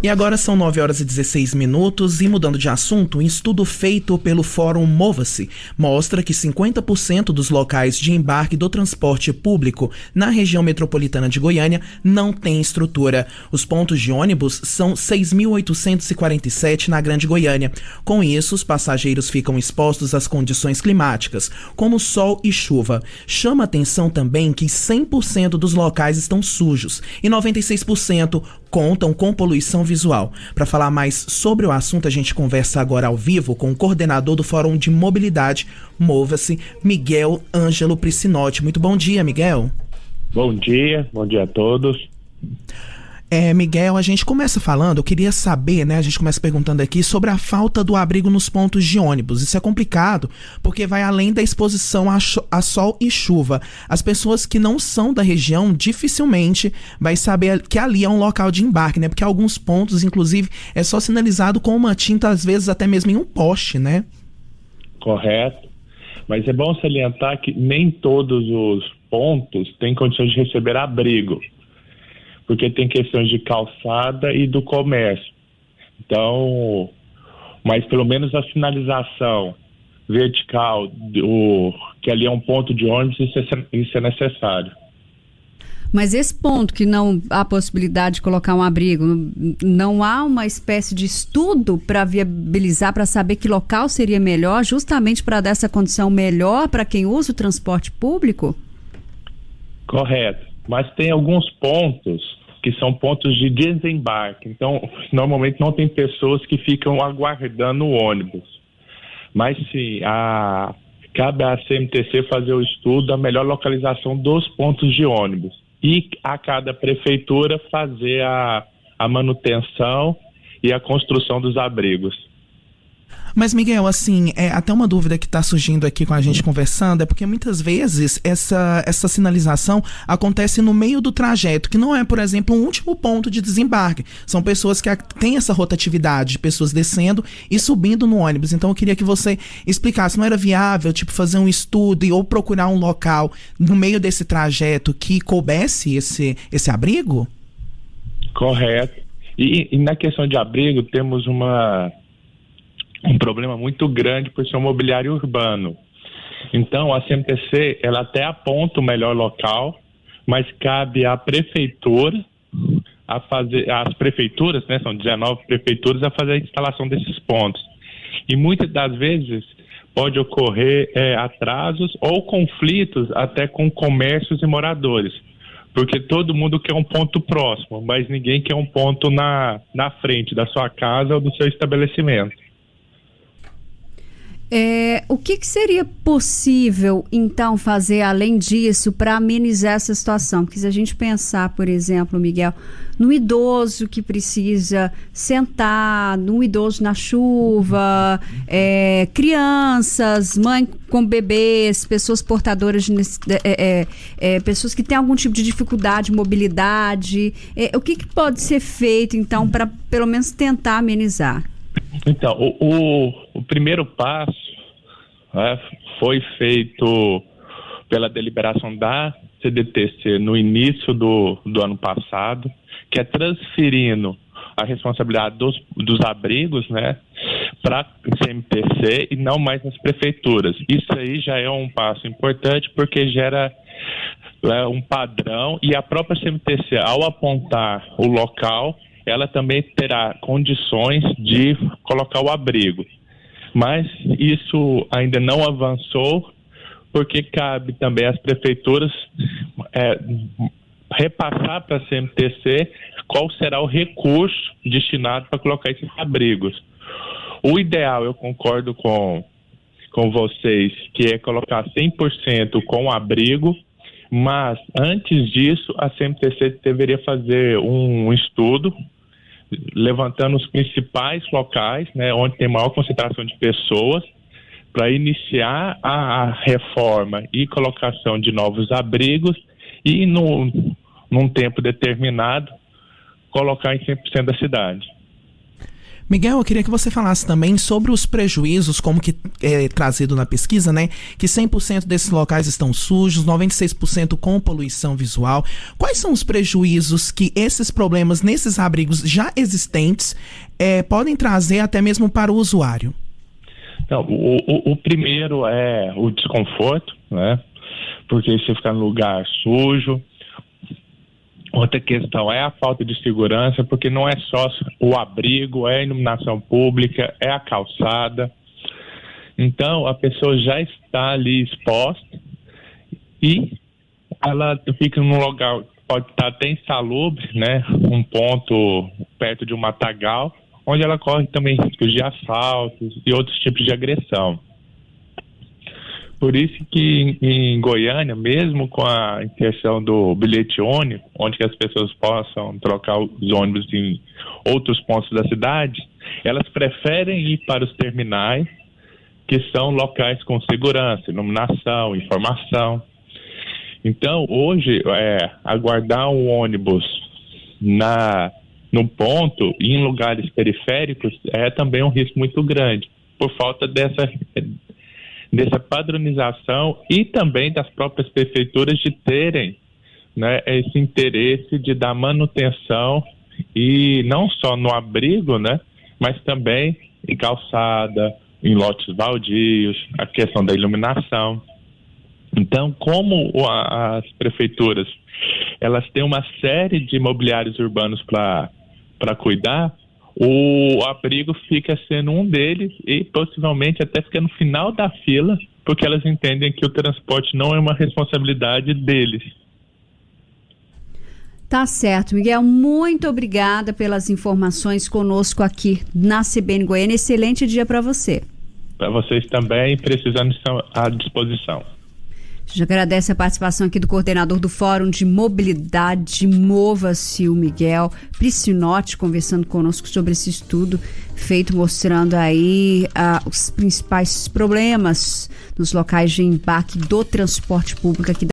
E agora são 9h16 e mudando de assunto, um estudo feito pelo Fórum Mova-se mostra que 50% dos locais de embarque do transporte público na região metropolitana de Goiânia não tem estrutura. Os pontos de ônibus são 6.847 na Grande Goiânia. Com isso, os passageiros ficam expostos às condições climáticas, como sol e chuva. Chama atenção também que 100% dos locais estão sujos e 96% contam com poluição visual. Para falar mais sobre o assunto, a gente conversa agora ao vivo com o coordenador do Fórum de Mobilidade Mova-se, Miguel Ângelo Priscinotti. Muito bom dia, Miguel. Bom dia a todos. Miguel, a gente começa falando, eu queria saber, a gente começa perguntando aqui sobre a falta do abrigo nos pontos de ônibus. Isso é complicado, porque vai além da exposição a sol e chuva. As pessoas que não são da região dificilmente vai saber que ali é um local de embarque, Porque alguns pontos, inclusive, é só sinalizado com uma tinta, às vezes até mesmo em um poste, Correto. Mas é bom salientar que nem todos os pontos têm condições de receber abrigo, porque tem questões de calçada e do comércio. Então, mas pelo menos a sinalização vertical, que ali é um ponto de ônibus, isso é necessário. Mas esse ponto que não há possibilidade de colocar um abrigo, não há uma espécie de estudo para viabilizar, para saber que local seria melhor, justamente para dar essa condição melhor para quem usa o transporte público? Correto. Mas tem alguns pontos que são pontos de desembarque. Então, normalmente não tem pessoas que ficam aguardando o ônibus. Mas sim, cabe à CMTC fazer o estudo da melhor localização dos pontos de ônibus. E a cada prefeitura fazer a manutenção e a construção dos abrigos. Mas, Miguel, até uma dúvida que está surgindo aqui com a gente conversando é porque muitas vezes essa sinalização acontece no meio do trajeto, que não é, por exemplo, um último ponto de desembarque. São pessoas que têm essa rotatividade de pessoas descendo e subindo no ônibus. Então, eu queria que você explicasse, não era viável, fazer um estudo ou procurar um local no meio desse trajeto que coubesse esse abrigo? Correto. E na questão de abrigo, temos um problema muito grande por ser um mobiliário urbano. Então, a CMTC, ela até aponta o melhor local, mas cabe à prefeitura a fazer, as prefeituras, são 19 prefeituras, a fazer a instalação desses pontos. E muitas das vezes pode ocorrer atrasos ou conflitos até com comércios e moradores, porque todo mundo quer um ponto próximo, mas ninguém quer um ponto na frente da sua casa ou do seu estabelecimento. O que seria possível, então, fazer além disso para amenizar essa situação? Porque se a gente pensar, por exemplo, Miguel, no idoso que precisa sentar, no idoso na chuva, crianças, mãe com bebês, pessoas portadoras de pessoas que têm algum tipo de dificuldade de mobilidade, o que pode ser feito, então, para pelo menos tentar amenizar? Então, o primeiro passo foi feito pela deliberação da CDTC no início do ano passado, que é transferindo a responsabilidade dos abrigos, para a CMTC e não mais nas prefeituras. Isso aí já é um passo importante porque gera um padrão, e a própria CMTC, ao apontar o local, ela também terá condições de colocar o abrigo. Mas isso ainda não avançou, porque cabe também às prefeituras repassar para a CMTC qual será o recurso destinado para colocar esses abrigos. O ideal, eu concordo com vocês, que é colocar 100% com abrigo, mas antes disso a CMTC deveria fazer um estudo levantando os principais locais, onde tem maior concentração de pessoas, para iniciar a reforma e colocação de novos abrigos e num tempo determinado colocar em 100% da cidade. Miguel, eu queria que você falasse também sobre os prejuízos, como que é trazido na pesquisa, né? Que 100% desses locais estão sujos, 96% com poluição visual. Quais são os prejuízos que esses problemas nesses abrigos já existentes podem trazer até mesmo para o usuário? Então, o primeiro é o desconforto, né? Porque você fica num lugar sujo. Outra questão é a falta de segurança, porque não é só o abrigo, é a iluminação pública, é a calçada. Então, a pessoa já está ali exposta e ela fica num lugar que pode estar até insalubre, né? Um ponto perto de um matagal, onde ela corre também riscos de assaltos e outros tipos de agressão. Por isso que em Goiânia, mesmo com a inserção do bilhete único, onde que as pessoas possam trocar os ônibus em outros pontos da cidade, elas preferem ir para os terminais, que são locais com segurança, iluminação, informação. Então, hoje, aguardar um ônibus no ponto e em lugares periféricos é também um risco muito grande, por falta dessa padronização e também das próprias prefeituras de terem, né, esse interesse de dar manutenção, e não só no abrigo, né, mas também em calçada, em lotes baldios, a questão da iluminação. Então, como as prefeituras elas têm uma série de imobiliários urbanos para cuidar, o abrigo fica sendo um deles e possivelmente até fica no final da fila, porque elas entendem que o transporte não é uma responsabilidade deles. Tá certo, Miguel, muito obrigada pelas informações conosco aqui na CBN Goiânia. Excelente dia para você. Para vocês também, precisando, estão à disposição. A gente agradece a participação aqui do coordenador do Fórum de Mobilidade Mova-se, o Miguel Priscinotti, conversando conosco sobre esse estudo feito, mostrando aí os principais problemas nos locais de embarque do transporte público aqui